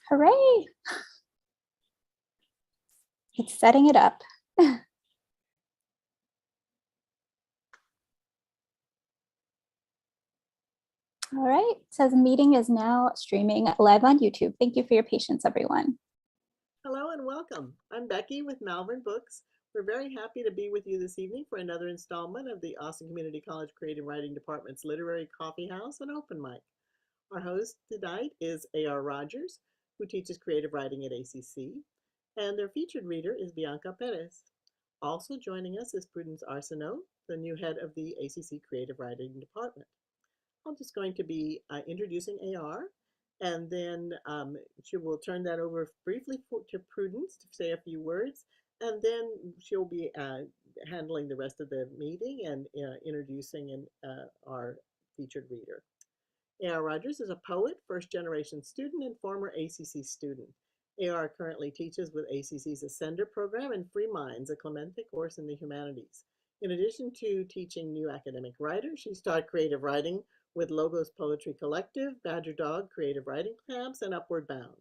Hooray! It's setting it up. All right, it says the meeting is now streaming live on YouTube. Thank you for your patience, everyone. Hello and welcome. I'm Becky with Malvern Books. We're very happy to be with you this evening for another installment of the Austin Community College Creative Writing Department's Literary Coffeehouse and Open Mic. Our host tonight is A.R. Rogers, who teaches creative writing at ACC, and their featured reader is Bianca Perez. Also joining us is Prudence Arsenault, the new head of the ACC Creative Writing Department. I'm just going to be introducing AR, and then she will turn that over briefly to Prudence to say a few words, and then she'll be handling the rest of the meeting and introducing our featured reader. A.R. Rogers is a poet, first-generation student, and former ACC student. A.R. currently teaches with ACC's Ascender program and Free Minds, a Clemente course in the humanities. In addition to teaching new academic writers, she's taught creative writing with Logos Poetry Collective, Badger Dog Creative Writing Camps, and Upward Bound.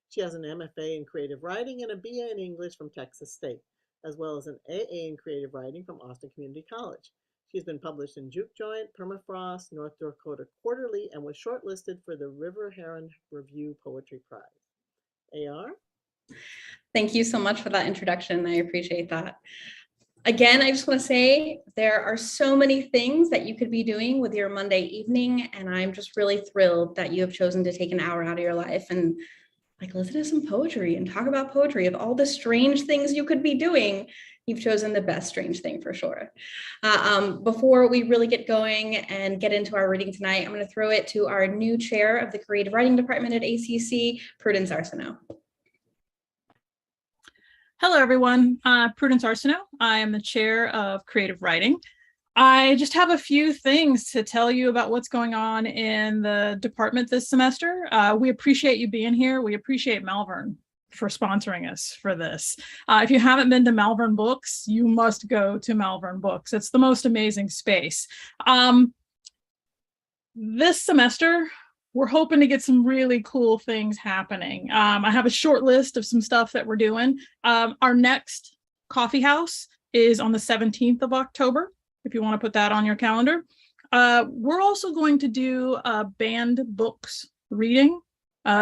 She has an MFA in creative writing and a BA in English from Texas State, as well as an AA in creative writing from Austin Community College. She's been published in Juke Joint, Permafrost, North Dakota Quarterly, and was shortlisted for the River Heron Review Poetry Prize. AR? Thank you so much for that introduction. I appreciate that. Again, I just want to say there are so many things that you could be doing with your Monday evening, and I'm just really thrilled that you have chosen to take an hour out of your life and listen to some poetry and talk about poetry. Of all the strange things you could be doing, you've chosen the best strange thing for sure. Before we really get going and get into our reading tonight, I'm going to throw it to our new chair of the Creative Writing Department at ACC, Prudence Arsenault. Hello, everyone. Prudence Arsenault. I am the chair of creative writing. I just have a few things to tell you about what's going on in the department this semester. We appreciate you being here. We appreciate Malvern for sponsoring us for this. If you haven't been to Malvern Books, you must go to Malvern Books. It's the most amazing space. This semester, we're hoping to get some really cool things happening. I have a short list of some stuff that we're doing. Our next Coffeehouse is on the 17th of October, if you want to put that on your calendar. We're also going to do a banned books reading.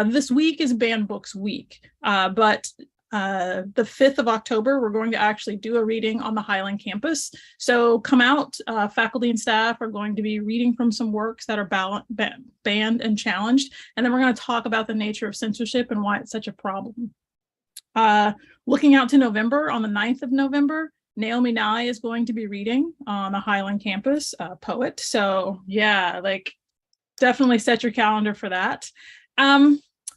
This week is banned books week, but the 5th of October, we're going to actually do a reading on the Highland campus. So come out, faculty and staff are going to be reading from some works that are banned and challenged. And then we're going to talk about the nature of censorship and why it's such a problem. Looking out to November, on the 9th of November, Naomi Nye is going to be reading on the Highland campus, poet. So yeah, definitely set your calendar for that.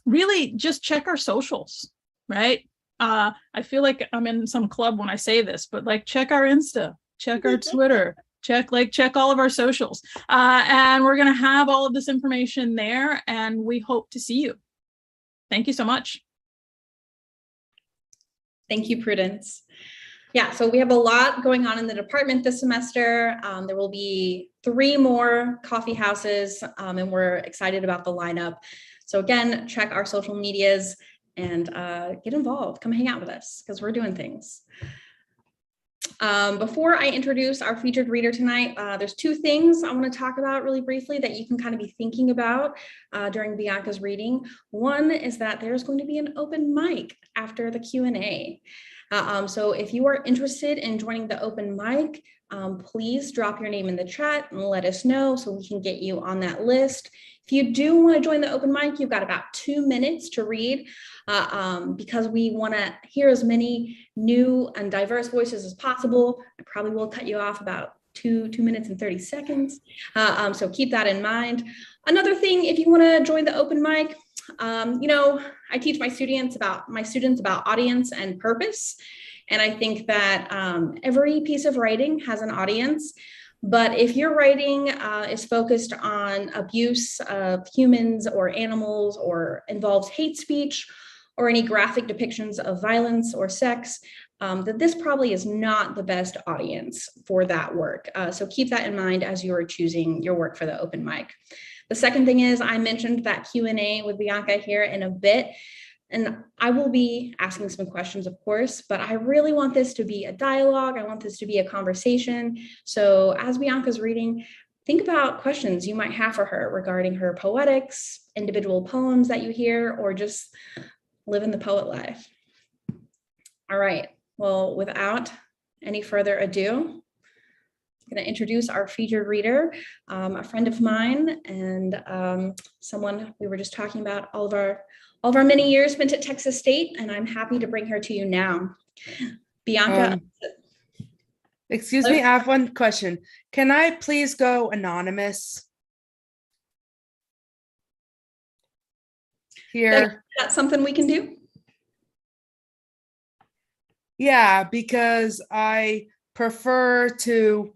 Really just check our socials, right? I feel like I'm in some club when I say this, but check our Insta, check our Twitter, check all of our socials. And we're going to have all of this information there, and we hope to see you. Thank you so much. Thank you, Prudence. Yeah, so we have a lot going on in the department this semester. There will be 3 more coffee houses, and we're excited about the lineup. So again, check our social medias and get involved. Come hang out with us because we're doing things. Before I introduce our featured reader tonight, there's 2 things I want to talk about really briefly that you can kind of be thinking about during Bianca's reading. One is that there's going to be an open mic after the Q&A. So if you are interested in joining the open mic, please drop your name in the chat and let us know so we can get you on that list. If you do want to join the open mic, you've got about 2 minutes to read because we want to hear as many new and diverse voices as possible. I probably will cut you off about 2 minutes and 30 seconds. So keep that in mind. Another thing, if you want to join the open mic, I teach my students about audience and purpose. And I think that every piece of writing has an audience. But if your writing is focused on abuse of humans or animals or involves hate speech or any graphic depictions of violence or sex, that this probably is not the best audience for that work. So keep that in mind as you are choosing your work for the open mic. The second thing is I mentioned that Q&A with Bianca here in a bit. And I will be asking some questions, of course, but I really want this to be a dialogue. I want this to be a conversation. So as Bianca's reading, think about questions you might have for her regarding her poetics, individual poems that you hear, or just living the poet life. All right, well, without any further ado, I'm going to introduce our featured reader, a friend of mine and someone we were just talking about all of our many years spent at Texas State, and I'm happy to bring her to you now. Bianca. Excuse me, I have one question. Can I please go anonymous here? That's something we can do? Yeah, because I prefer to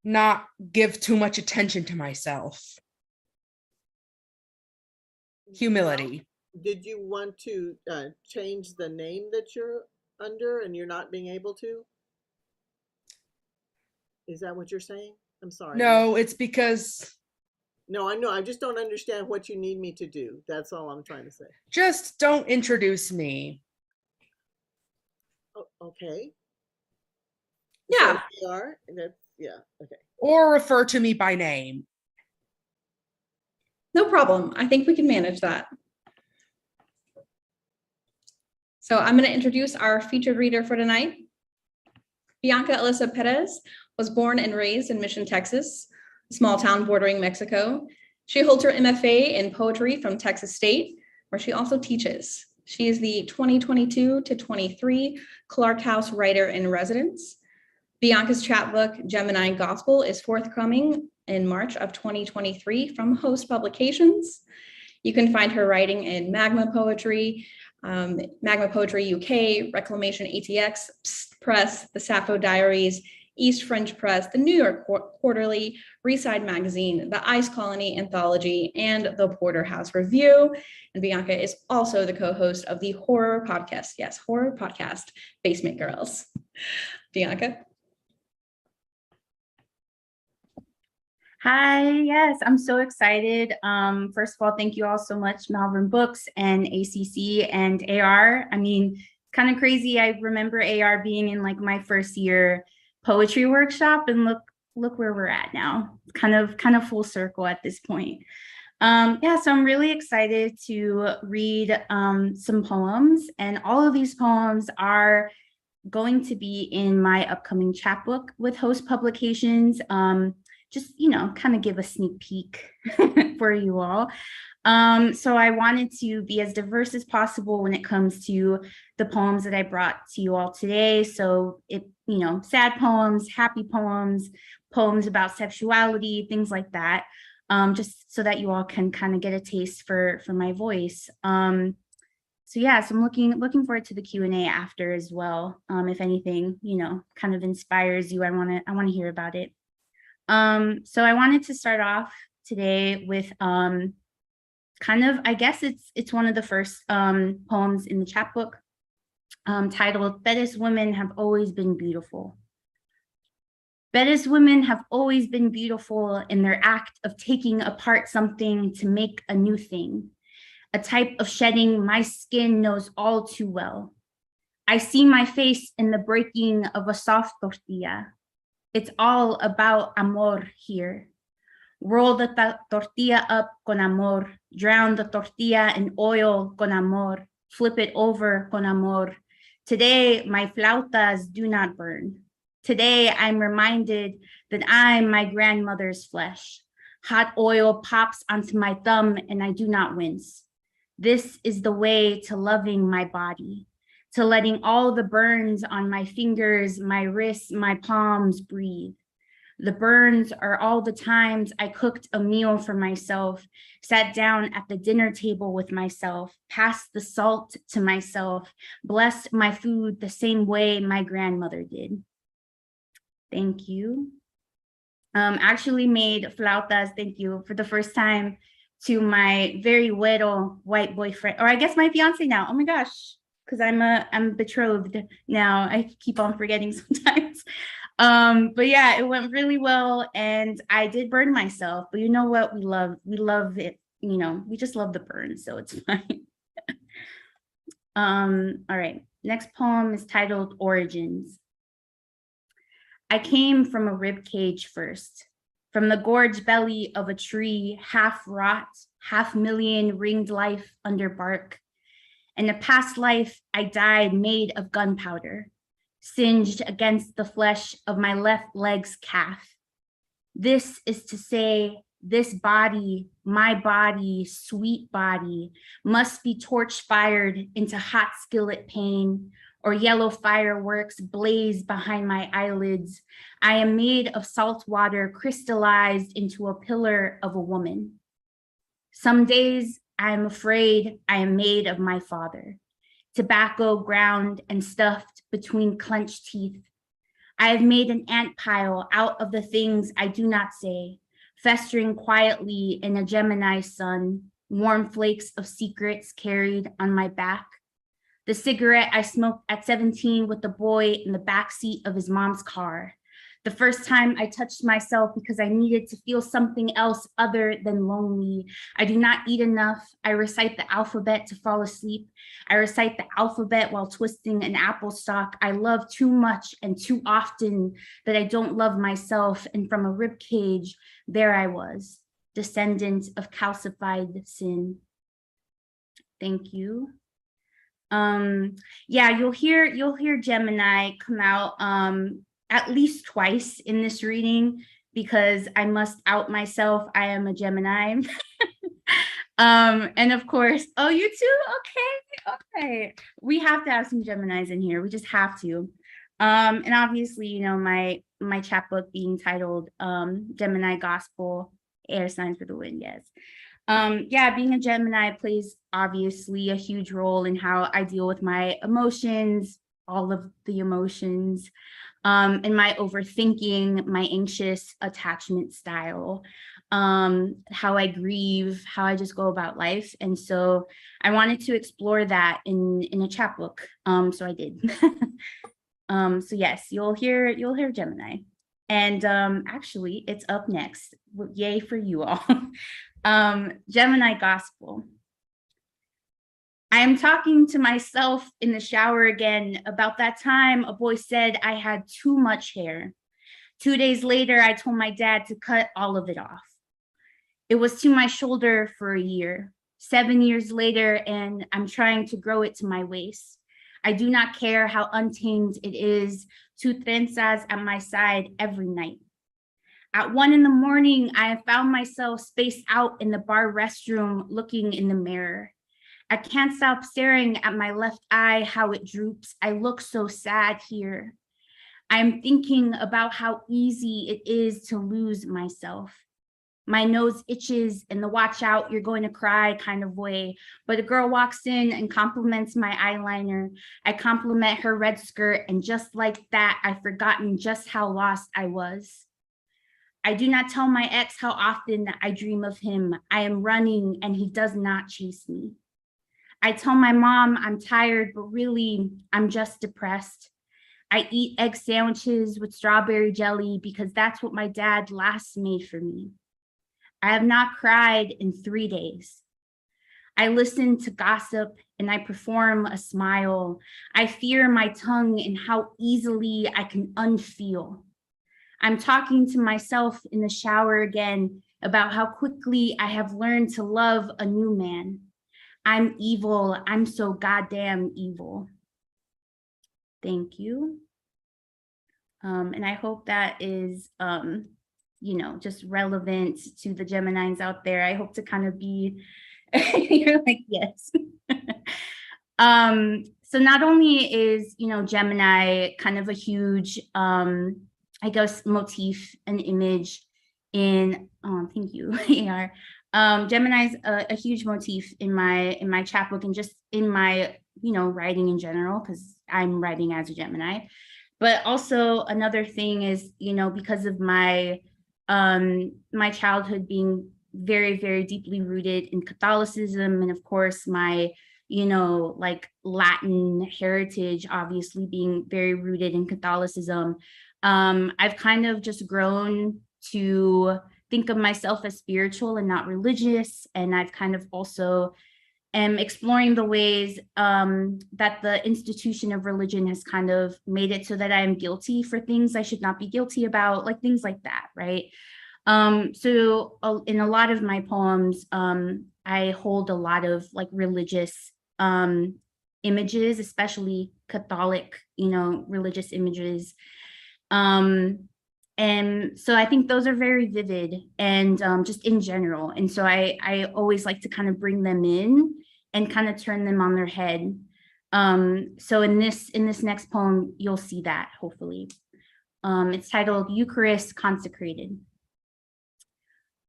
not give too much attention to myself. Humility. Did you want to change the name that you're under and you're not being able to? Is that what you're saying? I'm sorry. No, it's because. No, I know. I just don't understand what you need me to do. That's all I'm trying to say. Just don't introduce me. Oh, okay. Yeah. So are. Yeah. Okay. Or refer to me by name. No problem. I think we can manage that. So I'm going to introduce our featured reader for tonight. Bianca Alyssa Pérez was born and raised in Mission, Texas, a small town bordering Mexico. She holds her MFA in poetry from Texas State, where she also teaches. She is the 2022 to 23 Clark House Writer in Residence. Bianca's chapbook, Gemini Gospel, is forthcoming in March of 2023 from Host Publications. You can find her writing in Magma Poetry, Magma Poetry UK, Reclamation ATX Press, the Sappho Diaries, East French Press, the New York Quarterly, Reside Magazine, the Ice Colony Anthology, and the Porterhouse Review. And Bianca is also the co-host of the horror podcast. Yes, horror podcast, Basement Girls. Bianca. Hi, yes, I'm so excited. First of all, thank you all so much, Malvern Books and ACC and AR. I mean, kind of crazy. I remember AR being in like my first year poetry workshop, and look where we're at now. Kind of full circle at this point. Yeah, so I'm really excited to read some poems, and all of these poems are going to be in my upcoming chapbook with Host Publications. Just, kind of give a sneak peek for you all. So I wanted to be as diverse as possible when it comes to the poems that I brought to you all today. So sad poems, happy poems, poems about sexuality, things like that, just so that you all can kind of get a taste for my voice. So yeah, so I'm looking forward to the Q&A after as well. If anything, kind of inspires you, I want to hear about it. So I wanted to start off today with I guess it's one of the first poems in the chapbook, titled "Pérez Women Have Always Been Beautiful." Pérez women have always been beautiful in their act of taking apart something to make a new thing, a type of shedding my skin knows all too well. I see my face in the breaking of a soft tortilla. It's all about amor here. Roll the tortilla up con amor. Drown the tortilla in oil con amor. Flip it over con amor. Today, my flautas do not burn. Today, I'm reminded that I'm my grandmother's flesh. Hot oil pops onto my thumb and I do not wince. This is the way to loving my body, to letting all the burns on my fingers, my wrists, my palms breathe. The burns are all the times I cooked a meal for myself, sat down at the dinner table with myself, passed the salt to myself, blessed my food the same way my grandmother did. Thank you. Actually made flautas, thank you, for the first time to my very güero white boyfriend, or I guess my fiance now. Oh my gosh. Because I'm betrothed now. I keep on forgetting sometimes. But yeah, it went really well, and I did burn myself. But you know what? We love it. We just love the burn, so it's fine. All right, next poem is titled Origins. I came from a rib cage first, from the gorge belly of a tree, half rot, 500,000 ringed life under bark. In a past life, I died made of gunpowder, singed against the flesh of my left leg's calf. This is to say, this body, my body, sweet body, must be torch fired into hot skillet pain, or yellow fireworks blaze behind my eyelids. I am made of salt water crystallized into a pillar of a woman. Some days I am afraid I am made of my father, tobacco ground and stuffed between clenched teeth. I have made an ant pile out of the things I do not say, festering quietly in a Gemini sun, warm flakes of secrets carried on my back. The cigarette I smoked at 17 with the boy in the backseat of his mom's car. The first time I touched myself because I needed to feel something else other than lonely. I do not eat enough. I recite the alphabet to fall asleep. I recite the alphabet while twisting an apple stalk. I love too much and too often that I don't love myself. And from a rib cage, there I was, descendant of calcified sin. Thank you. Yeah, you'll hear Gemini come out at least twice in this reading because I must out myself. I am a Gemini. And of course, oh, you too? Okay. We have to have some Geminis in here. We just have to. And obviously, you know, my chapbook being titled Gemini Gospel, Air Signs for the Wind, yes. Yeah, being a Gemini plays obviously a huge role in how I deal with my emotions, all of the emotions, and my overthinking, my anxious attachment style, how I grieve, how I just go about life. And so I wanted to explore that in a chapbook. So I did. So yes, you'll hear Gemini. And actually it's up next. Yay for you all. Gemini Gospel. I am talking to myself in the shower again about that time a boy said I had too much hair. 2 days later, I told my dad to cut all of it off. It was to my shoulder for a year. 7 years later, and I'm trying to grow it to my waist. I do not care how untamed it is, 2 trenzas at my side every night. At 1 a.m, I have found myself spaced out in the bar restroom looking in the mirror. I can't stop staring at my left eye, how it droops. I look so sad here. I'm thinking about how easy it is to lose myself. My nose itches in the watch out, you're going to cry kind of way. But a girl walks in and compliments my eyeliner. I compliment her red skirt, and just like that, I've forgotten just how lost I was. I do not tell my ex how often I dream of him. I am running and he does not chase me. I tell my mom I'm tired, but really I'm just depressed. I eat egg sandwiches with strawberry jelly because that's what my dad last made for me. I have not cried in 3 days. I listen to gossip and I perform a smile. I fear my tongue and how easily I can unfeel. I'm talking to myself in the shower again about how quickly I have learned to love a new man. I'm evil. I'm so goddamn evil. Thank you. And I hope that is, you know, just relevant to the Geminis out there. I hope to kind of be, you're like, yes. So not only is, you know, Gemini kind of a huge, I guess, motif, an image in, thank you, AR. Gemini is a huge motif in my chapbook and just in my, you know, writing in general, because I'm writing as a Gemini. But also another thing is, you know, because of my my childhood being very, very deeply rooted in Catholicism, and of course my, you know, like Latin heritage, obviously being very rooted in Catholicism, I've kind of just grown to think of myself as spiritual and not religious. And I've kind of also am exploring the ways that the institution of religion has kind of made it so that I am guilty for things I should not be guilty about, like things like that, right? So in a lot of my poems, I hold a lot of like religious images, especially Catholic, religious images. And so I think those are very vivid and just in general. And so I always like to kind of bring them in and kind of turn them on their head. So in this next poem, you'll see that hopefully. It's titled Eucharist Consecrated.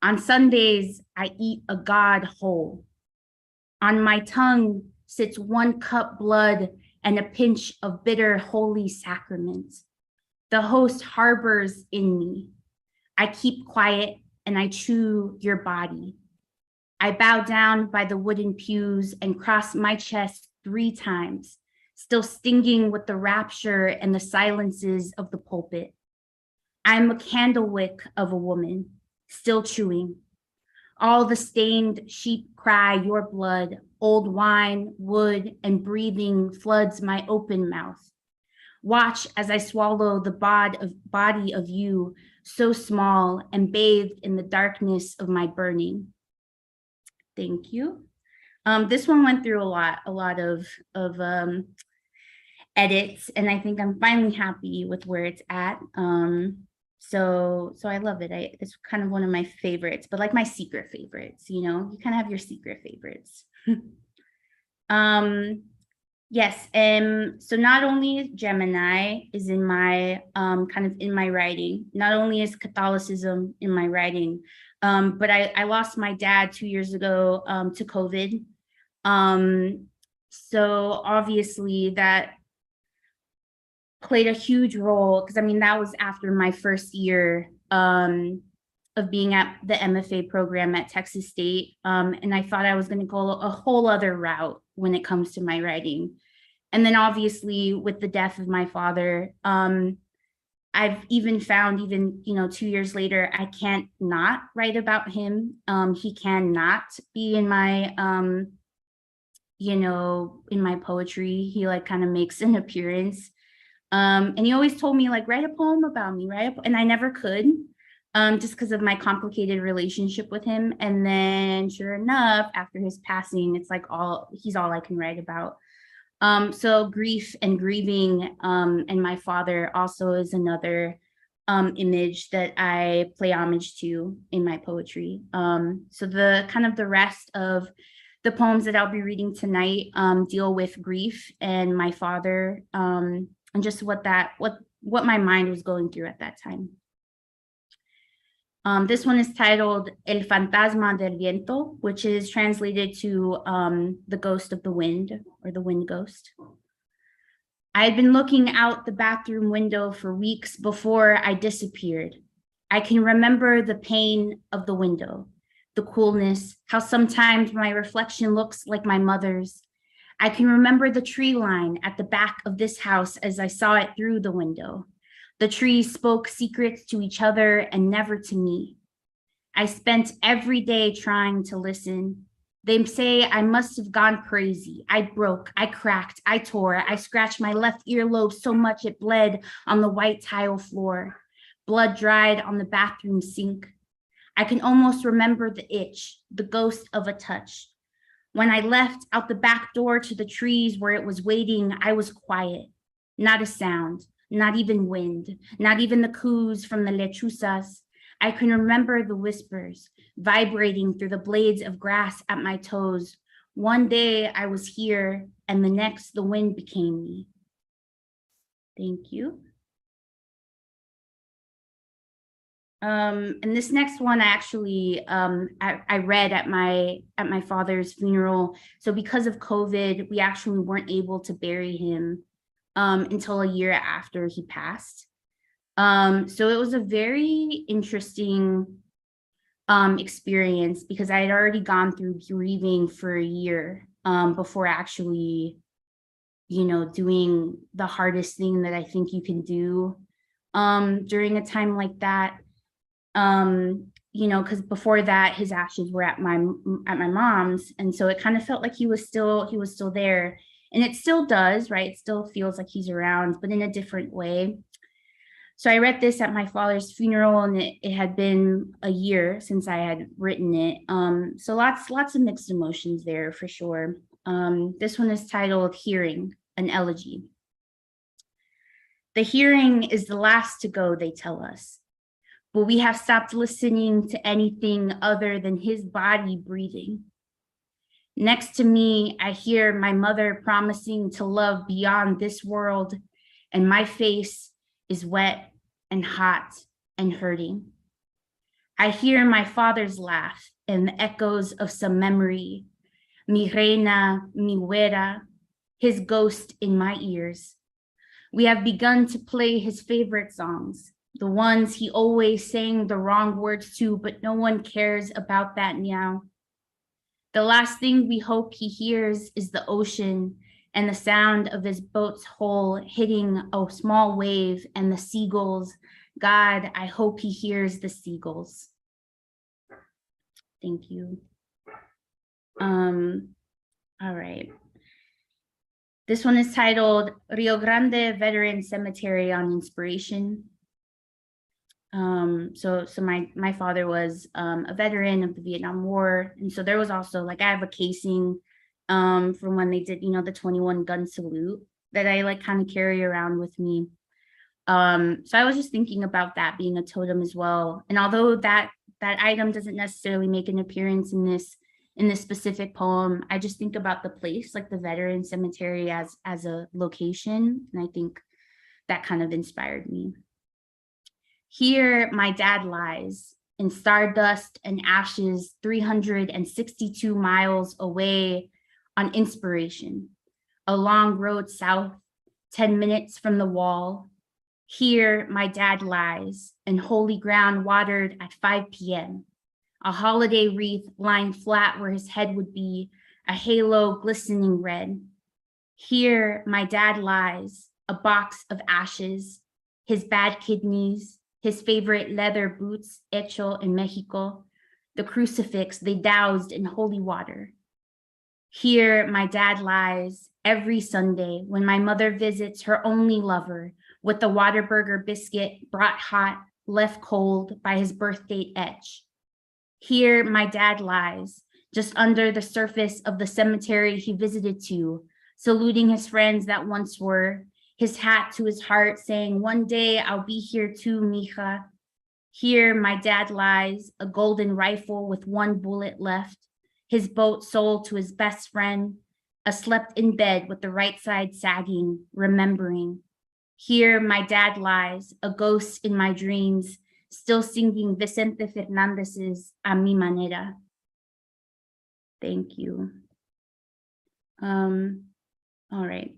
On Sundays, I eat a God whole. On my tongue sits 1 cup blood and a pinch of bitter holy sacrament. The host harbors in me. I keep quiet and I chew your body. I bow down by the wooden pews and cross my chest 3 times, still stinging with the rapture and the silences of the pulpit. I'm a candle wick of a woman, still chewing. All the stained sheep cry your blood, old wine, wood, and breathing floods my open mouth. Watch as I swallow the body of you, so small and bathed in the darkness of my burning. Thank you. This one went through a lot of edits, and I think I'm finally happy with where it's at. So I love it. It's kind of one of my favorites, but like my secret favorites, you kind of have your secret favorites. Yes, so not only is Gemini is in my kind of in my writing, not only is Catholicism in my writing, but I lost my dad 2 years ago to COVID. So obviously that played a huge role, because I mean, that was after my first year of being at the MFA program at Texas State. And I thought I was going to go a whole other route when it comes to my writing. And then obviously with the death of my father, I've even found 2 years later, I can't not write about him. He cannot be in my, in my poetry. He like kind of makes an appearance. And he always told me like, write a poem about me, and I never could, just because of my complicated relationship with him. And then sure enough, after his passing, it's like he's all I can write about. So grief and grieving, and my father also is another image that I play homage to in my poetry. So the rest of the poems that I'll be reading tonight deal with grief and my father, and just what my mind was going through at that time. This one is titled El Fantasma del Viento, which is translated to the ghost of the wind, or the wind ghost. I had been looking out the bathroom window for weeks before I disappeared. I can remember the pain of the window, the coolness, how sometimes my reflection looks like my mother's. I can remember the tree line at the back of this house as I saw it through the window. The trees spoke secrets to each other and never to me. I spent every day trying to listen. They say I must have gone crazy. I broke, I cracked, I tore, I scratched my left earlobe so much it bled on the white tile floor. Blood dried on the bathroom sink. I can almost remember the itch, the ghost of a touch. When I left out the back door to the trees where it was waiting, I was quiet, not a sound. Not even wind, not even the coos from the lechuzas. I can remember the whispers vibrating through the blades of grass at my toes. One day I was here, and the next the wind became me. Thank you. And this next one, I actually I read at my father's funeral. So because of COVID, we actually weren't able to bury him until a year after he passed. So it was a very interesting experience, because I had already gone through grieving for a year before actually, doing the hardest thing that I think you can do during a time like that. because before that his ashes were at my mom's, and so it kind of felt like he was still there, and it still does, right? It still feels like he's around, but in a different way. So I read this at my father's funeral, and it had been a year since I had written it. So lots of mixed emotions there for sure. This one is titled Hearing, an Elegy. The hearing is the last to go, they tell us. But we have stopped listening to anything other than his body breathing. Next to me, I hear my mother promising to love beyond this world, and my face is wet and hot and hurting. I hear my father's laugh and the echoes of some memory. Mi reina, mi güera, his ghost in my ears. We have begun to play his favorite songs, the ones he always sang the wrong words to, but no one cares about that now. The last thing we hope he hears is the ocean and the sound of his boat's hull hitting a small wave and the seagulls. God, I hope he hears the seagulls. Thank you. All right. This one is titled Rio Grande Veteran Cemetery on Inspiration. So my father was a veteran of the Vietnam War, and so there was also, like, I have a casing from when they did, the 21 gun salute that I like kind of carry around with me. So I was just thinking about that being a totem as well. And although that item doesn't necessarily make an appearance in this specific poem, I just think about the place, like the veteran cemetery as a location, and I think that kind of inspired me. Here, my dad lies in stardust and ashes 362 miles away on Inspiration, a long road south, 10 minutes from the wall. Here, my dad lies in holy ground watered at 5 p.m., a holiday wreath lying flat where his head would be, a halo glistening red. Here, my dad lies, a box of ashes, his bad kidneys, his favorite leather boots, hecho in Mexico, the crucifix they doused in holy water. Here, my dad lies every Sunday when my mother visits her only lover with the Whataburger biscuit brought hot, left cold by his birth date etch. Here, my dad lies just under the surface of the cemetery he visited to, saluting his friends that once were, his hat to his heart saying, one day I'll be here too, mija. Here, my dad lies, a golden rifle with one bullet left, his boat sold to his best friend, aslept in bed with the right side sagging, remembering. Here, my dad lies, a ghost in my dreams, still singing Vicente Fernandez's A Mi Manera. Thank you. All right.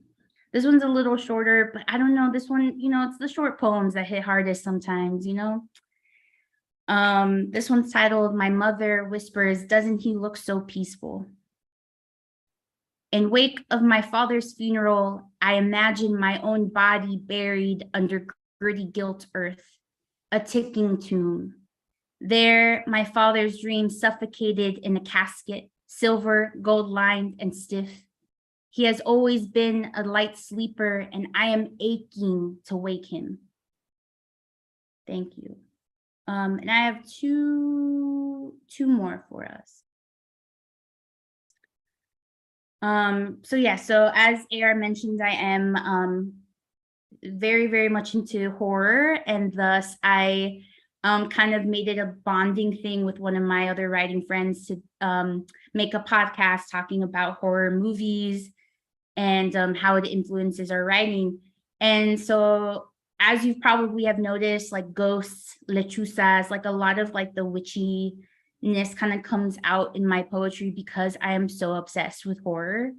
This one's a little shorter, but I don't know, this one, it's the short poems that hit hardest sometimes, This one's titled My Mother Whispers, Doesn't He Look So Peaceful? In wake of my father's funeral, I imagine my own body buried under gritty guilt earth, a ticking tomb. There, my father's dream suffocated in a casket, silver, gold-lined, and stiff. He has always been a light sleeper, and I am aching to wake him. Thank you. And I have two more for us. So as AR mentioned, I am very, very much into horror, and thus I kind of made it a bonding thing with one of my other writing friends to make a podcast talking about horror movies and how it influences our writing. And so, as you probably have noticed, like ghosts, lechuzas, like a lot of like the witchiness kind of comes out in my poetry because I am so obsessed with horror.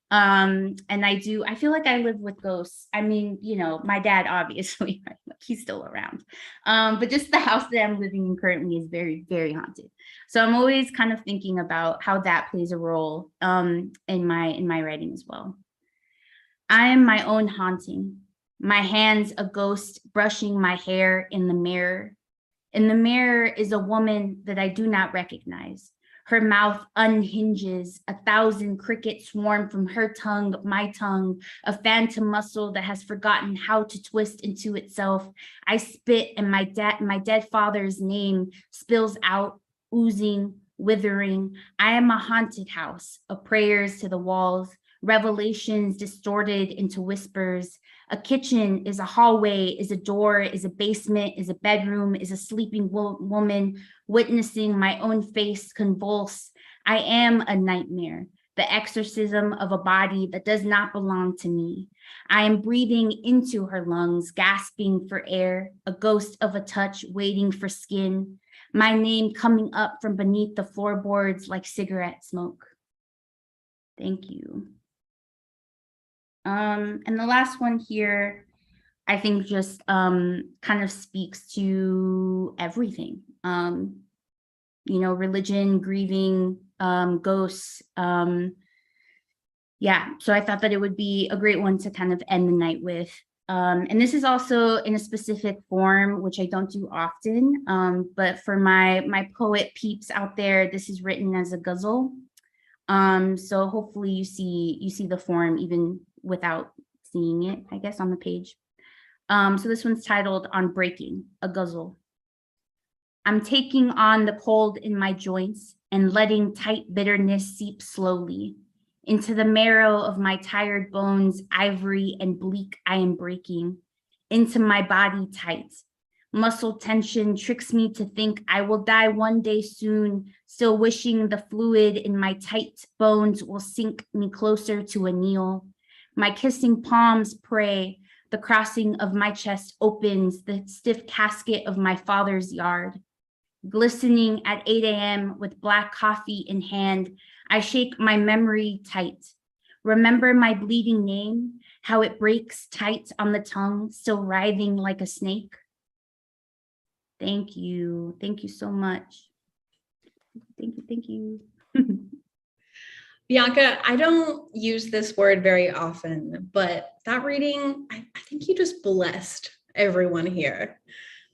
And I feel like I live with ghosts. I mean, my dad, obviously, right? He's still around. But just the house that I'm living in currently is very, very haunted. So I'm always kind of thinking about how that plays a role in my writing as well. I am my own haunting, my hands a ghost brushing my hair in the mirror. In the mirror is a woman that I do not recognize. Her mouth unhinges, 1,000 crickets swarm from her tongue, my tongue, a phantom muscle that has forgotten how to twist into itself. I spit and my dead father's name spills out, oozing, withering. I am a haunted house of prayers to the walls, revelations distorted into whispers. A kitchen is a hallway, is a door, is a basement, is a bedroom, is a sleeping woman witnessing my own face convulse. I am a nightmare, the exorcism of a body that does not belong to me. I am breathing into her lungs, gasping for air, a ghost of a touch waiting for skin. My name coming up from beneath the floorboards like cigarette smoke. Thank you. And the last one here, I think just kind of speaks to everything. You know, religion, grieving, ghosts. Yeah, so I thought that it would be a great one to kind of end the night with. And this is also in a specific form, which I don't do often. But for my poet peeps out there, this is written as a ghazal. So hopefully you see the form even without seeing it, I guess, on the page. So this one's titled On Breaking, a ghazal. I'm taking on the cold in my joints and letting tight bitterness seep slowly into the marrow of my tired bones, ivory and bleak I am breaking, into my body tight. Muscle tension tricks me to think I will die one day soon, still wishing the fluid in my tight bones will sink me closer to a kneel. My kissing palms pray, the crossing of my chest opens, the stiff casket of my father's yard. Glistening at 8 a.m. with black coffee in hand, I shake my memory tight. Remember my bleeding name, how it breaks tight on the tongue, still writhing like a snake. Thank you. Thank you so much. Thank you. Bianca, I don't use this word very often, but that reading, I think you just blessed everyone here.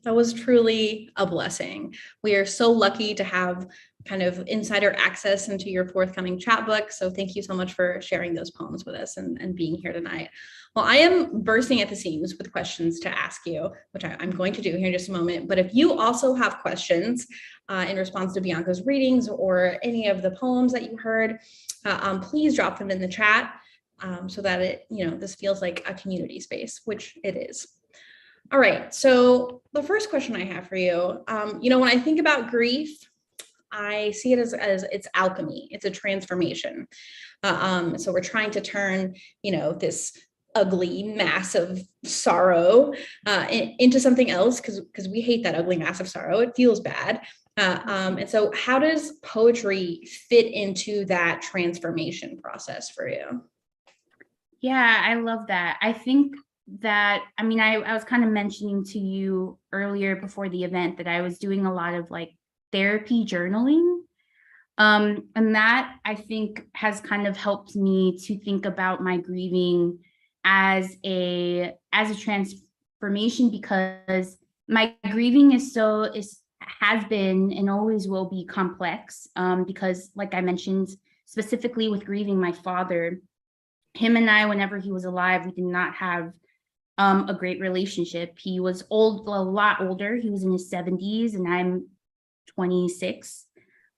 That was truly a blessing. We are so lucky to have kind of insider access into your forthcoming chapbook. So thank you so much for sharing those poems with us and being here tonight. Well, I am bursting at the seams with questions to ask you, which I'm going to do here in just a moment. But if you also have questions in response to Bianca's readings or any of the poems that you heard, please drop them in the chat so that this feels like a community space, which it is. All right, so the first question I have for you, when I think about grief, I see it as it's alchemy, it's a transformation. So we're trying to turn, this ugly mass of sorrow into something else because we hate that ugly mass of sorrow. It feels bad. And so how does poetry fit into that transformation process for you? Yeah, I love that. I think that, I was kind of mentioning to you earlier before the event that I was doing a lot of like therapy journaling. And that I think has kind of helped me to think about my grieving as a transformation, because my grieving has been and always will be complex, because like I mentioned, specifically with grieving my father, him and I, whenever he was alive, we did not have a great relationship. He was a lot older. He was in his 70s and I'm 26.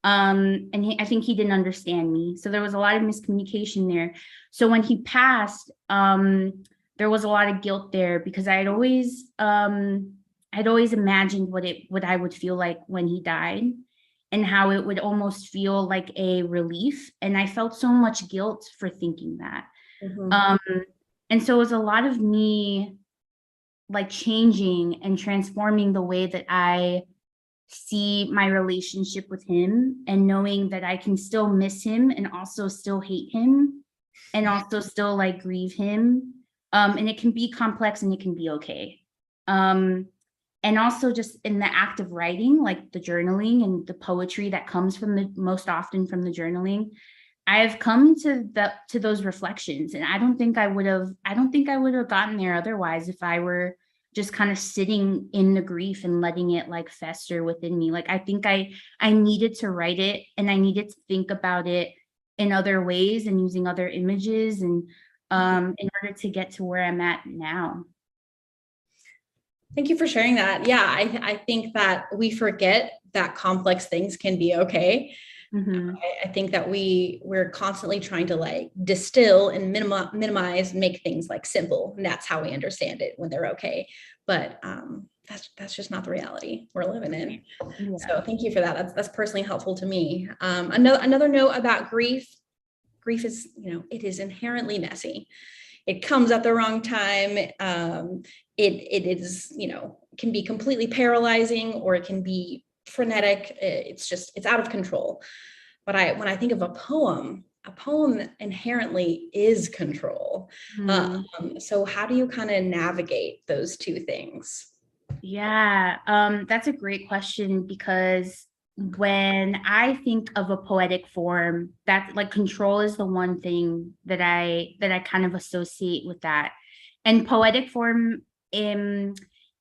And I think he didn't understand me. So there was a lot of miscommunication there. So when he passed, there was a lot of guilt there because I'd always imagined what I would feel like when he died and how it would almost feel like a relief. And I felt so much guilt for thinking that. Mm-hmm. And so it was a lot of me like changing and transforming the way that I see my relationship with him, and knowing that I can still miss him and also still hate him and also still like grieve him. And it can be complex and it can be okay. And also just in the act of writing, like the journaling and the poetry that comes from most often from the journaling, I have come to those reflections, and I don't think I would have gotten there otherwise if I were just kind of sitting in the grief and letting it like fester within me. Like I think I needed to write it, and I needed to think about it in other ways and using other images, and in order to get to where I'm at now. Thank you for sharing that. Yeah, I think that we forget that complex things can be okay. Mm-hmm. I think that we're constantly trying to like distill and minimize, make things like simple, and that's how we understand it when they're okay. But that's just not the reality we're living in. Yeah. So thank you for that. That's personally helpful to me. Another note about grief. Grief is, it is inherently messy. It comes at the wrong time. It is, can be completely paralyzing, or it can be frenetic. It's out of control. But when I think of a poem inherently is control. So how do you kind of navigate those two things? Yeah, that's a great question, because when I think of a poetic form, that like control is the one thing that I kind of associate with that. And poetic form in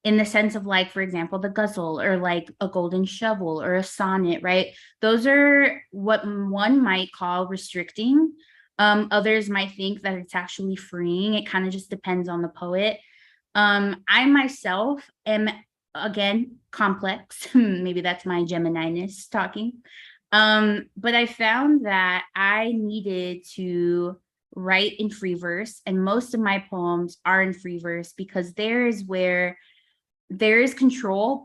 the sense of, like, for example, the ghazal, or like a golden shovel, or a sonnet, right? Those are what one might call restricting. Others might think that it's actually freeing. It kind of just depends on the poet. I myself am, again, complex. Maybe that's my Gemini-ness talking. But I found that I needed to write in free verse, and most of my poems are in free verse, because there is where there is control,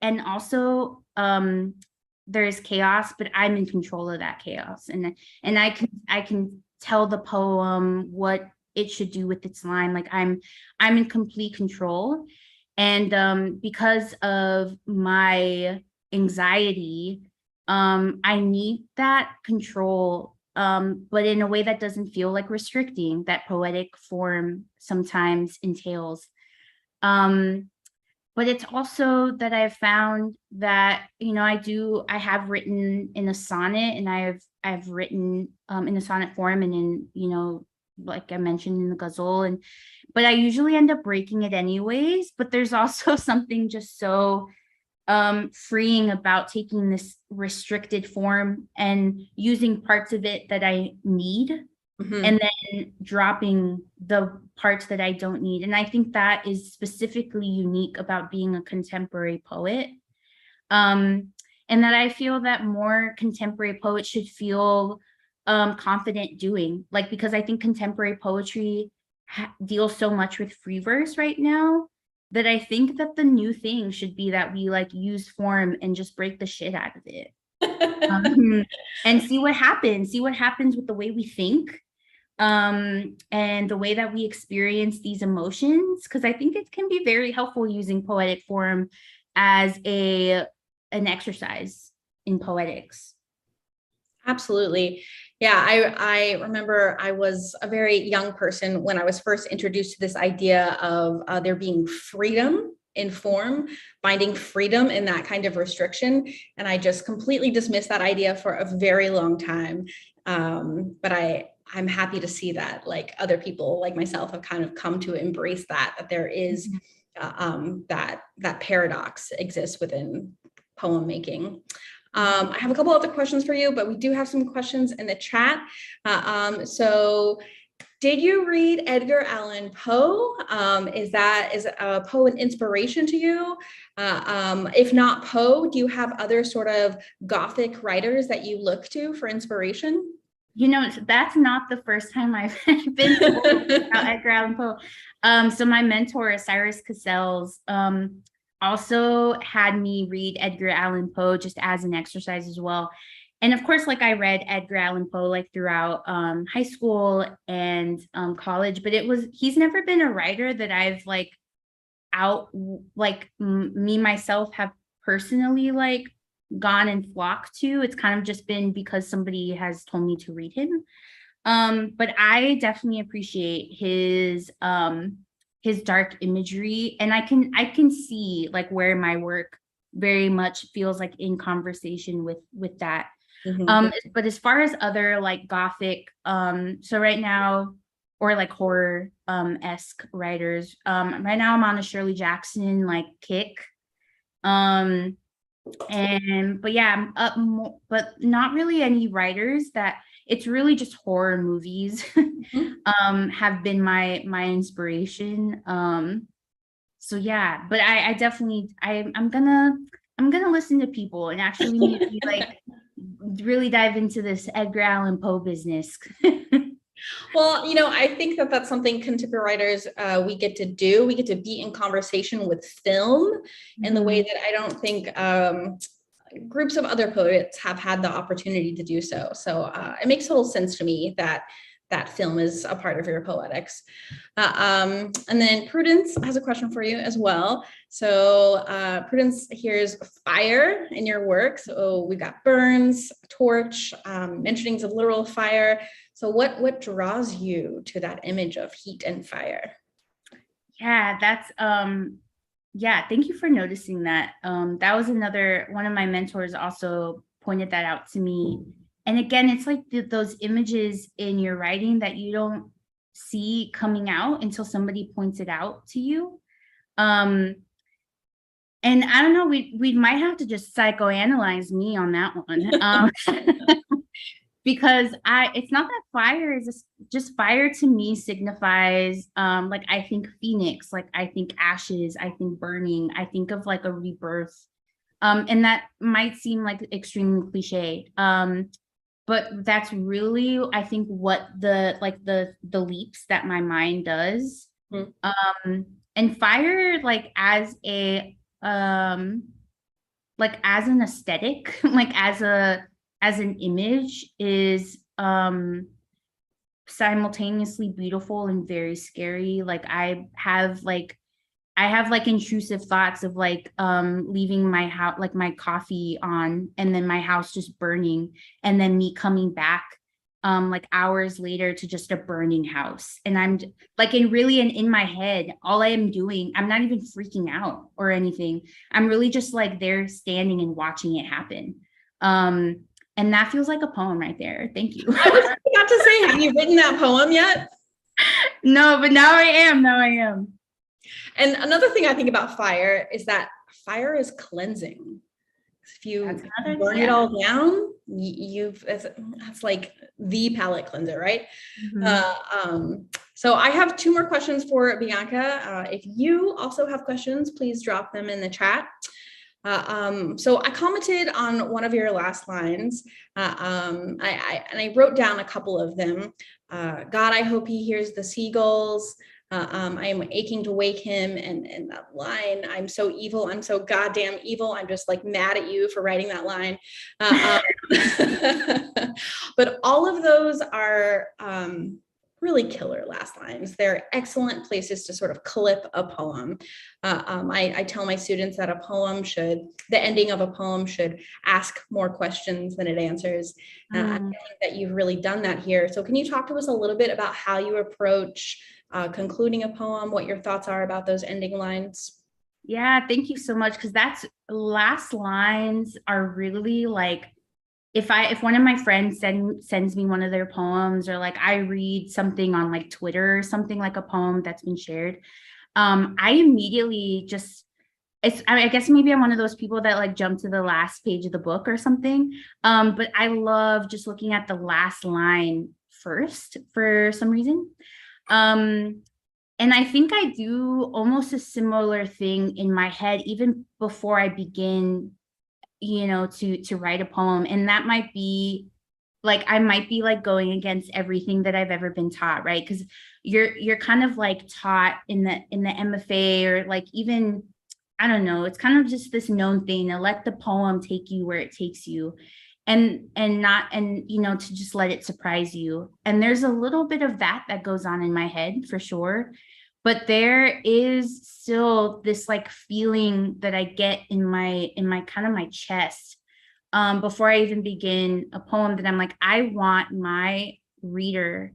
and also there is chaos, but I'm in control of that chaos, and I can tell the poem what it should do with its line. Like I'm in complete control. And because of my anxiety, I need that control, but in a way that doesn't feel like restricting, that poetic form sometimes entails. But it's also that I've found that, I have written in a sonnet, and I've written in the sonnet form, and in, like I mentioned, in the ghazal, but I usually end up breaking it anyways. But there's also something just so freeing about taking this restricted form and using parts of it that I need, and then dropping the parts that I don't need. And I think that is specifically unique about being a contemporary poet. And that I feel that more contemporary poets should feel confident doing, like, because I think contemporary poetry deals so much with free verse right now, that I think that the new thing should be that we like use form and just break the shit out of it. And see what happens with the way we think, and the way that we experience these emotions, because I think it can be very helpful using poetic form as an exercise in poetics. Absolutely. Yeah, I remember I was a very young person when I was first introduced to this idea of there being freedom in form, finding freedom in that kind of restriction. And I just completely dismissed that idea for a very long time. But I'm happy to see that like other people like myself have kind of come to embrace that there is that paradox exists within poem making. I have a couple other questions for you, but we do have some questions in the chat. So did you read Edgar Allan Poe? Is Poe an inspiration to you? If not Poe, do you have other sort of Gothic writers that you look to for inspiration? That's not the first time I've been told about Edgar Allan Poe. So my mentor, Cyrus Cassels, also had me read Edgar Allan Poe just as an exercise as well. And of course, like I read Edgar Allan Poe like throughout high school and college, but he's never been a writer that I've me myself have personally like gone and flocked to. It's kind of just been because somebody has told me to read him. But I definitely appreciate his dark imagery, and I can see like where my work very much feels like in conversation with that. But as far as other like Gothic, so right now or like horror esque writers. Right now I'm on a Shirley Jackson like kick. But yeah, I'm up more, but not really any writers that it's really just horror movies have been my inspiration. So yeah, but I definitely I'm gonna listen to people and actually maybe like really dive into this Edgar Allan Poe business. Well, I think that that's something contemporary writers we get to do. We get to be in conversation with film in the way that I don't think groups of other poets have had the opportunity to do so. So it makes total sense to me that film is a part of your poetics. And then Prudence has a question for you as well. So Prudence here's fire in your work. So we've got burns, torch, mentionings of literal fire. So what draws you to that image of heat and fire? Yeah, that's yeah, thank you for noticing that. That was one of my mentors also pointed that out to me. And again, it's like those images in your writing that you don't see coming out until somebody points it out to you. And I don't know, we might have to just psychoanalyze me on that one. Because it's not that fire is just fire to me signifies like I think phoenix, like I think ashes, I think burning, I think of like a rebirth. And that might seem like extremely cliche. But that's really, I think, what the leaps that my mind does. And fire, like as a like as an aesthetic, like as an image, is simultaneously beautiful and very scary. Like I have intrusive thoughts of like leaving my house, like my coffee on, and then my house just burning, and then me coming back like hours later to just a burning house. And I'm like in my head, all I am doing, I'm not even freaking out or anything. I'm really just like there standing and watching it happen. And that feels like a poem right there. Thank you. I was about to say, have you written that poem yet? No, but now I am. And another thing I think about fire is that fire is cleansing. If you burn it all down, that's like the palate cleanser, right? So I have 2 more questions for Bianca. If you also have questions, please drop them in the chat. So I commented on one of your last lines, I wrote down a couple of them. God, I hope he hears the seagulls. I am aching to wake him, and that line, I'm so evil, I'm so goddamn evil, I'm just like mad at you for writing that line. But all of those are really killer last lines. They're excellent places to sort of clip a poem. I tell my students that the ending of a poem should ask more questions than it answers. I think that you've really done that here. So can you talk to us a little bit about how you approach concluding a poem, what your thoughts are about those ending lines? Yeah, thank you so much. Because last lines are really like, if one of my friends sends me one of their poems, or like I read something on like Twitter or something, like a poem that's been shared, I immediately I guess maybe I'm one of those people that like jump to the last page of the book or something. But I love just looking at the last line first for some reason. And I think I do almost a similar thing in my head, even before I begin, to write a poem. And that might be like, I might be like going against everything that I've ever been taught, right? Because you're kind of like taught in the MFA, or like even, I don't know, it's kind of just this known thing to let the poem take you where it takes you. And to just let it surprise you. And there's a little bit of that goes on in my head for sure. But there is still this like feeling that I get in my kind of my chest before I even begin a poem, that I'm like, I want my reader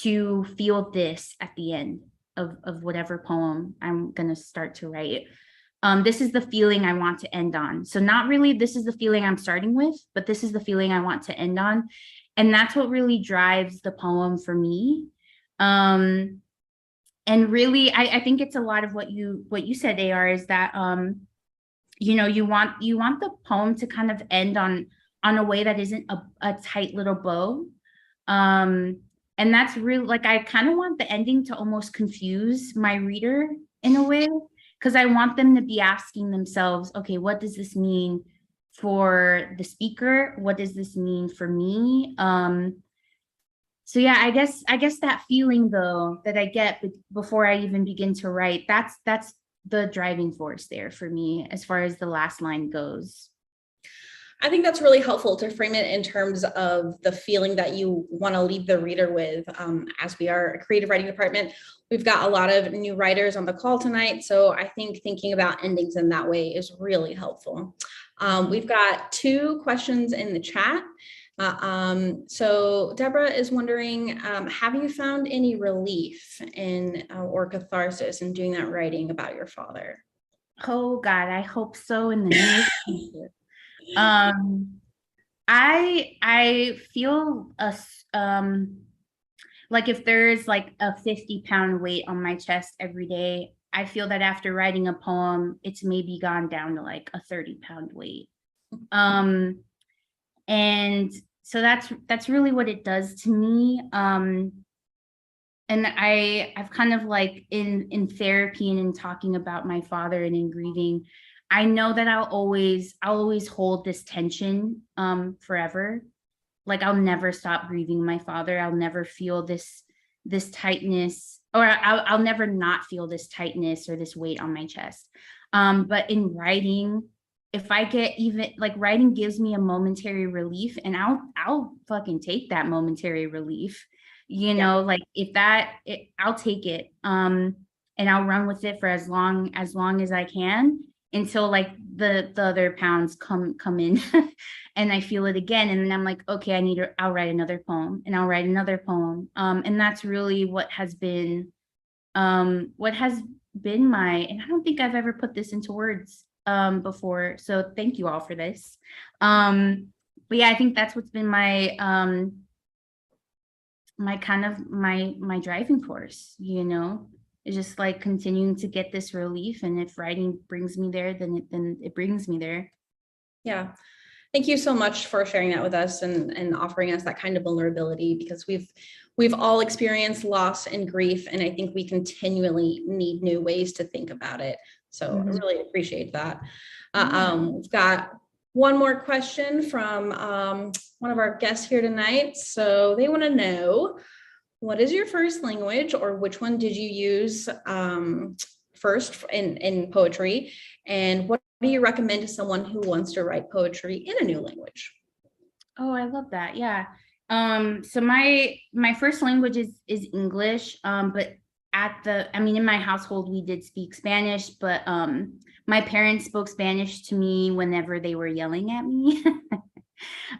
to feel this at the end of whatever poem I'm gonna start to write. This is the feeling I want to end on. So not really, this is the feeling I'm starting with, but this is the feeling I want to end on. And that's what really drives the poem for me. And really, I think it's a lot of what you said, AR, is that you want the poem to kind of end on a way that isn't a tight little bow. And that's really, like, I kind of want the ending to almost confuse my reader in a way, because I want them to be asking themselves, okay, what does this mean for the speaker? What does this mean for me? So yeah, I guess that feeling, though, that I get before I even begin to write, that's the driving force there for me as far as the last line goes. I think that's really helpful to frame it in terms of the feeling that you want to leave the reader with. As we are a creative writing department, we've got a lot of new writers on the call tonight. So I think thinking about endings in that way is really helpful. We've got 2 questions in the chat. So Deborah is wondering, have you found any relief in or catharsis in doing that writing about your father? Oh God, I hope so in the near future. I feel like if there's like a 50-pound weight on my chest every day, I feel that after writing a poem, it's maybe gone down to like a 30-pound weight. And so that's really what it does to me. And I've kind of like in therapy and in talking about my father and in grieving, I know that I'll always hold this tension forever. Like, I'll never stop grieving my father. I'll never feel this tightness, or I'll never not feel this tightness or this weight on my chest. But in writing, if I get even, like, writing gives me a momentary relief, and I'll fucking take that momentary relief. Like, I'll take it. And I'll run with it for as long as I can, until like the other pounds come in and I feel it again. And then I'm like, okay, I'll write another poem, and I'll write another poem. And that's really what has been my, and I don't think I've ever put this into words before. So thank you all for this. But yeah, I think that's what's been my my driving force, It's just like continuing to get this relief. And if writing brings me there, then it brings me there. Yeah. Thank you so much for sharing that with us and offering us that kind of vulnerability, because we've all experienced loss and grief. And I think we continually need new ways to think about it. So I really appreciate that. We've got one more question from one of our guests here tonight. So they want to know, what is your first language, or which one did you use first in poetry? And what do you recommend to someone who wants to write poetry in a new language? Oh, I love that. Yeah. So my first language is English. But in my household, we did speak Spanish, but my parents spoke Spanish to me whenever they were yelling at me.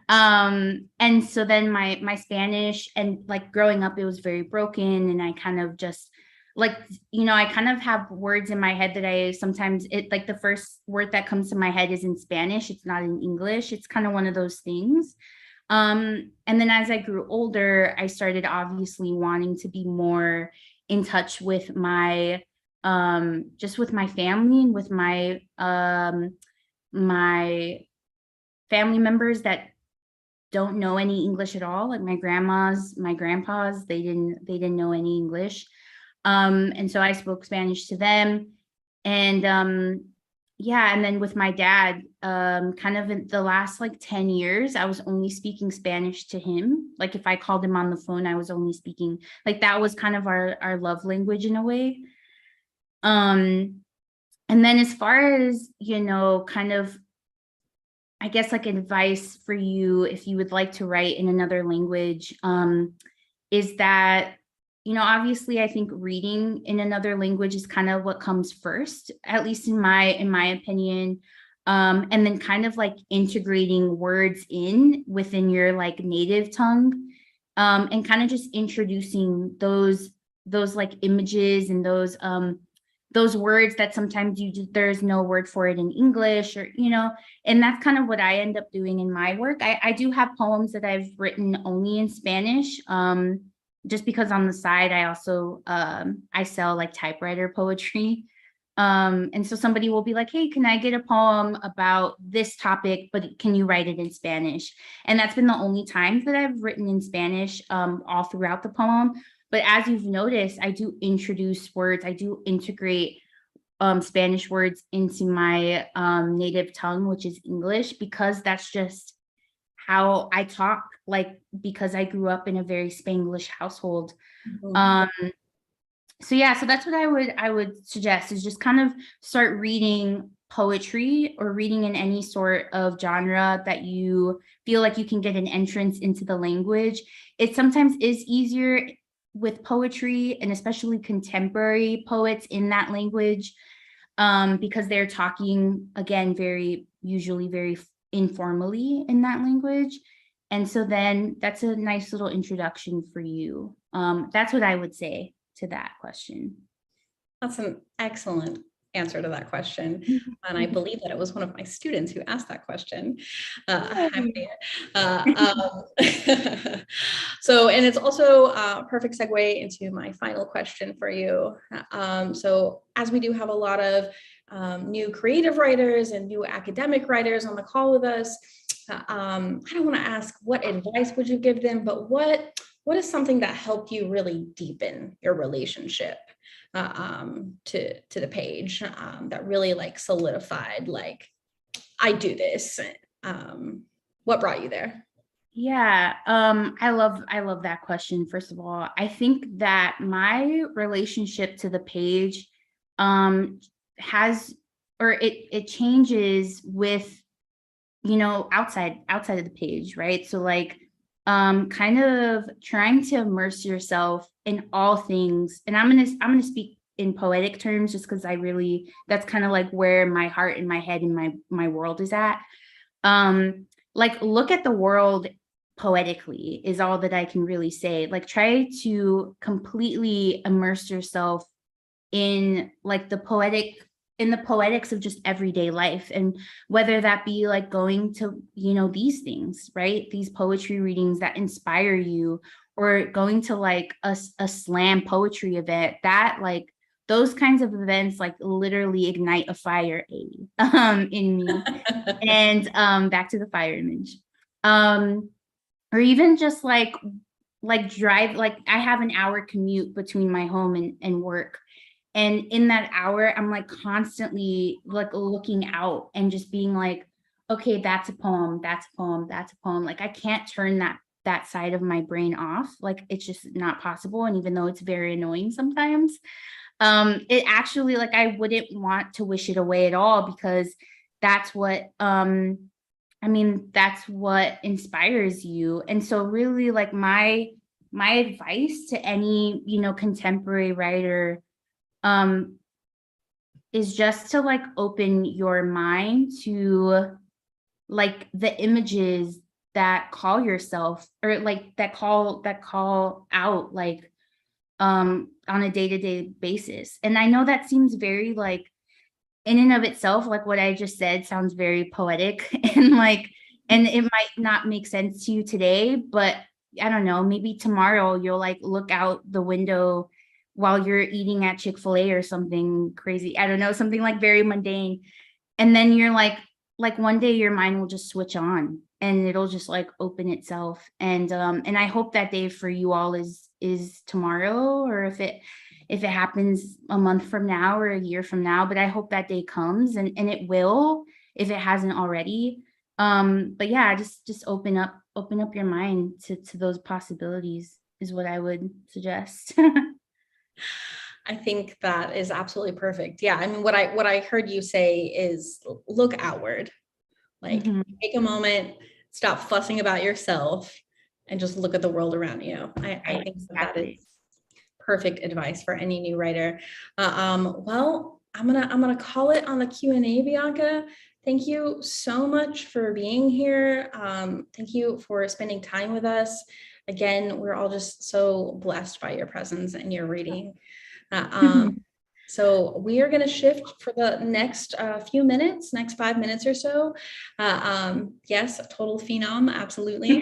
And so then my Spanish, and like growing up, it was very broken, and I kind of just like, I kind of have words in my head that I sometimes, like the first word that comes to my head is in Spanish, it's not in English. It's kind of one of those things. And then as I grew older, I started obviously wanting to be more in touch with my just with my family, and with my my family members that don't know any English at all, like my grandmas, my grandpas, they didn't know any English. And so I spoke Spanish to them. And and then with my dad, kind of in the last like 10 years, I was only speaking Spanish to him. Like if I called him on the phone, I was only speaking, like that was kind of our love language in a way. And then as far as, kind of, I guess like advice for you, if you would like to write in another language, is that, obviously I think reading in another language is kind of what comes first, at least in my opinion. And then kind of like integrating words within your like native tongue, and kind of just introducing those like images and those words that sometimes there's no word for it in English, or, and that's kind of what I end up doing in my work. I do have poems that I've written only in Spanish, just because on the side, I also, I sell like typewriter poetry. And so somebody will be like, hey, can I get a poem about this topic, but can you write it in Spanish? And that's been the only times that I've written in Spanish, all throughout the poem. But as you've noticed, I do introduce words, I do integrate Spanish words into my native tongue, which is English, because that's just how I talk, like, because I grew up in a very Spanglish household. So yeah, so that's what I would suggest, is just kind of start reading poetry or reading in any sort of genre that you feel like you can get an entrance into the language. It sometimes is easier with poetry, and especially contemporary poets in that language, because they're talking, again, usually very informally in that language. And so then that's a nice little introduction for you. That's what I would say to that question. That's an excellent answer to that question. And I believe that it was one of my students who asked that question. So, and it's also a perfect segue into my final question for you. So as we do have a lot of new creative writers and new academic writers on the call with us, I don't want to ask what advice would you give them, but what is something that helped you really deepen your relationship to the page, that really like solidified, like, I do this? What brought you there? Yeah, I love that question. First of all, I think that my relationship to the page it changes with, outside of the page, right? So like kind of trying to immerse yourself in all things. And I'm gonna speak in poetic terms, just because that's kind of like where my heart and my head and my world is at. Like, look at the world poetically is all that I can really say. Like, try to completely immerse yourself in like the poetics of just everyday life, and whether that be like going to these things, right, these poetry readings that inspire you, or going to like a slam poetry event, that like those kinds of events like literally ignite a fire in me. And back to the fire image, or even just like drive, like I have an hour commute between my home and work. And in that hour, I'm like constantly like looking out and just being like, okay, that's a poem, that's a poem, that's a poem. Like I can't turn that side of my brain off. Like it's just not possible. And even though it's very annoying sometimes, it actually, like, I wouldn't want to wish it away at all, because that's what that's what inspires you. And so really, like, my advice to any contemporary writer is just to like open your mind to like the images that call yourself, or like that call out, like on a day-to-day basis. And I know that seems very like, in and of itself, like what I just said sounds very poetic and it might not make sense to you today, but I don't know, maybe tomorrow you'll like look out the window while you're eating at Chick-fil-A or something crazy. I don't know, something like very mundane. And then you're like one day your mind will just switch on and it'll just like open itself. And I hope that day for you all is tomorrow, or if it happens a month from now or a year from now, but I hope that day comes, and it will, if it hasn't already. But yeah, just open up your mind to those possibilities is what I would suggest. I think that is absolutely perfect. Yeah. I mean, what I heard you say is look outward, like take a moment, stop fussing about yourself, and just look at the world around you. I think that is perfect advice for any new writer. Well, I'm gonna call it on the Q&A, Bianca. Thank you so much for being here. Thank you for spending time with us. Again, we're all just so blessed by your presence and your reading. So we are going to shift for the next few minutes, next 5 minutes or so. Yes, a total phenom, absolutely.